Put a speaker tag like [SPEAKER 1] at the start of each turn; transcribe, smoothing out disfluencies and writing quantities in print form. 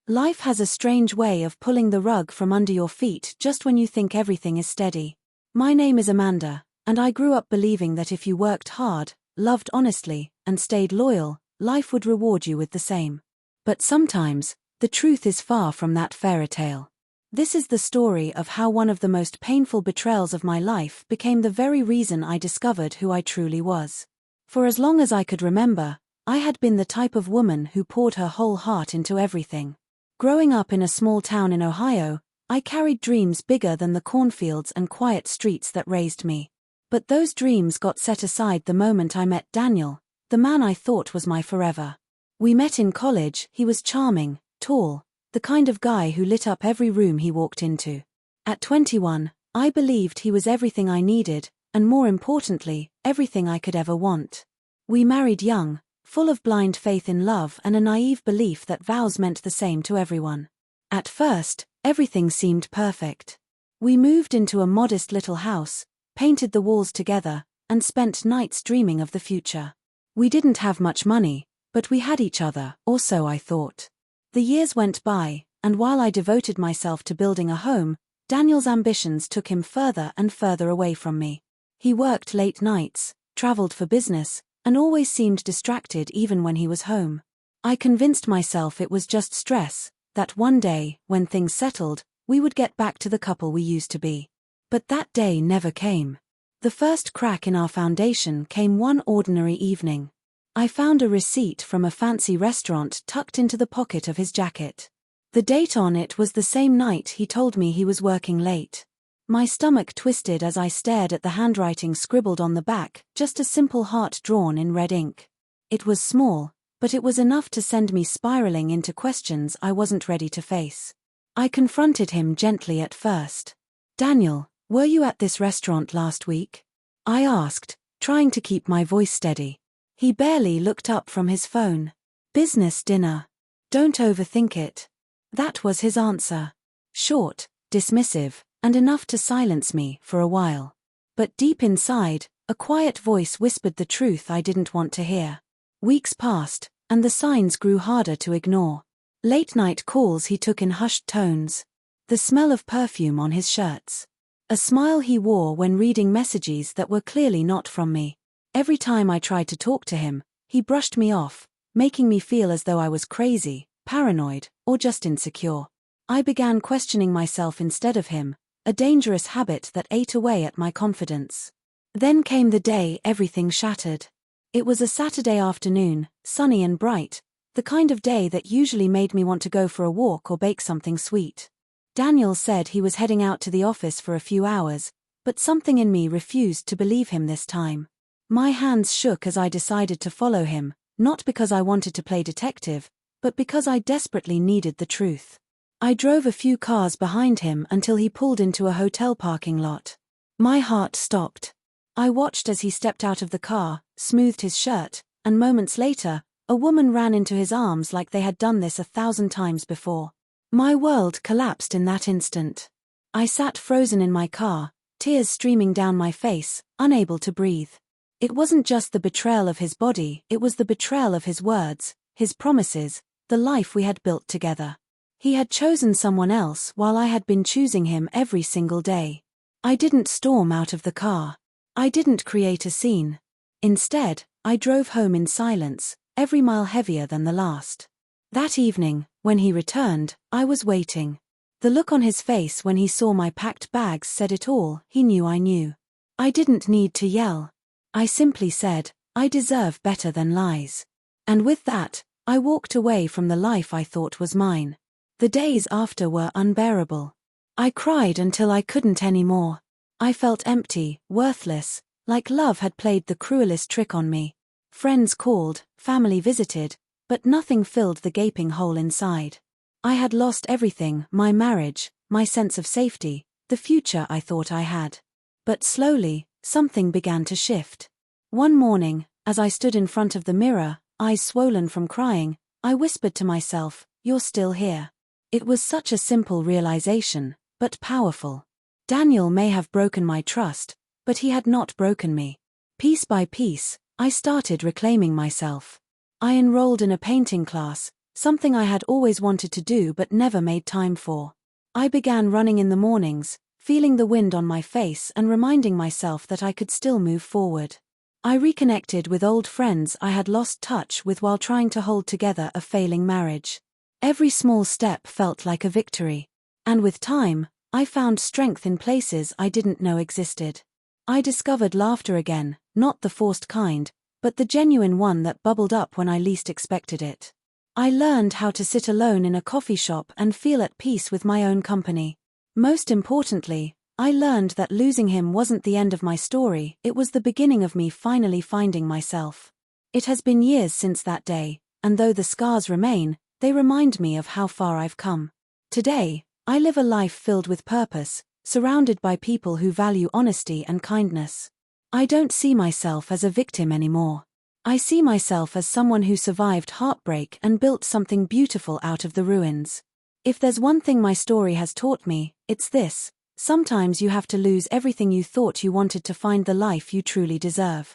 [SPEAKER 1] Life has a strange way of pulling the rug from under your feet just when you think everything is steady. My name is Amanda, and I grew up believing that if you worked hard, loved honestly, and stayed loyal, life would reward you with the same. But sometimes, the truth is far from that fairy tale. This is the story of how one of the most painful betrayals of my life became the very reason I discovered who I truly was. For as long as I could remember, I had been the type of woman who poured her whole heart into everything. Growing up in a small town in Ohio, I carried dreams bigger than the cornfields and quiet streets that raised me. But those dreams got set aside the moment I met Daniel, the man I thought was my forever. We met in college. He was charming, tall, the kind of guy who lit up every room he walked into. At 21, I believed he was everything I needed, and more importantly, everything I could ever want. We married young, full of blind faith in love and a naive belief that vows meant the same to everyone. At first, everything seemed perfect. We moved into a modest little house, painted the walls together, and spent nights dreaming of the future. We didn't have much money, but we had each other, or so I thought. The years went by, and while I devoted myself to building a home, Daniel's ambitions took him further and further away from me. He worked late nights, traveled for business, and always seemed distracted even when he was home. I convinced myself it was just stress, that one day, when things settled, we would get back to the couple we used to be. But that day never came. The first crack in our foundation came one ordinary evening. I found a receipt from a fancy restaurant tucked into the pocket of his jacket. The date on it was the same night he told me he was working late. My stomach twisted as I stared at the handwriting scribbled on the back, just a simple heart drawn in red ink. It was small, but it was enough to send me spiraling into questions I wasn't ready to face. I confronted him gently at first. "Daniel, were you at this restaurant last week?" I asked, trying to keep my voice steady. He barely looked up from his phone. "Business dinner. Don't overthink it." That was his answer. Short, dismissive, and enough to silence me for a while. But deep inside, a quiet voice whispered the truth I didn't want to hear. Weeks passed, and the signs grew harder to ignore. Late-night calls he took in hushed tones. The smell of perfume on his shirts. A smile he wore when reading messages that were clearly not from me. Every time I tried to talk to him, he brushed me off, making me feel as though I was crazy, paranoid, or just insecure. I began questioning myself instead of him, a dangerous habit that ate away at my confidence. Then came the day everything shattered. It was a Saturday afternoon, sunny and bright, the kind of day that usually made me want to go for a walk or bake something sweet. Daniel said he was heading out to the office for a few hours, but something in me refused to believe him this time. My hands shook as I decided to follow him, not because I wanted to play detective, but because I desperately needed the truth. I drove a few cars behind him until he pulled into a hotel parking lot. My heart stopped. I watched as he stepped out of the car, smoothed his shirt, and moments later, a woman ran into his arms like they had done this 1,000 times before. My world collapsed in that instant. I sat frozen in my car, tears streaming down my face, unable to breathe. It wasn't just the betrayal of his body, it was the betrayal of his words, his promises, the life we had built together. He had chosen someone else while I had been choosing him every single day. I didn't storm out of the car. I didn't create a scene. Instead, I drove home in silence, every mile heavier than the last. That evening, when he returned, I was waiting. The look on his face when he saw my packed bags said it all. He knew I knew. I didn't need to yell. I simply said, "I deserve better than lies." And with that, I walked away from the life I thought was mine. The days after were unbearable. I cried until I couldn't anymore. I felt empty, worthless, like love had played the cruelest trick on me. Friends called, family visited, but nothing filled the gaping hole inside. I had lost everything, my marriage, my sense of safety, the future I thought I had. But slowly, something began to shift. One morning, as I stood in front of the mirror, eyes swollen from crying, I whispered to myself, "You're still here." It was such a simple realization, but powerful. Daniel may have broken my trust, but he had not broken me. Piece by piece, I started reclaiming myself. I enrolled in a painting class, something I had always wanted to do but never made time for. I began running in the mornings, feeling the wind on my face and reminding myself that I could still move forward. I reconnected with old friends I had lost touch with while trying to hold together a failing marriage. Every small step felt like a victory. And with time, I found strength in places I didn't know existed. I discovered laughter again, not the forced kind, but the genuine one that bubbled up when I least expected it. I learned how to sit alone in a coffee shop and feel at peace with my own company. Most importantly, I learned that losing him wasn't the end of my story, it was the beginning of me finally finding myself. It has been years since that day, and though the scars remain, they remind me of how far I've come. Today, I live a life filled with purpose, surrounded by people who value honesty and kindness. I don't see myself as a victim anymore. I see myself as someone who survived heartbreak and built something beautiful out of the ruins. If there's one thing my story has taught me, it's this: sometimes you have to lose everything you thought you wanted to find the life you truly deserve.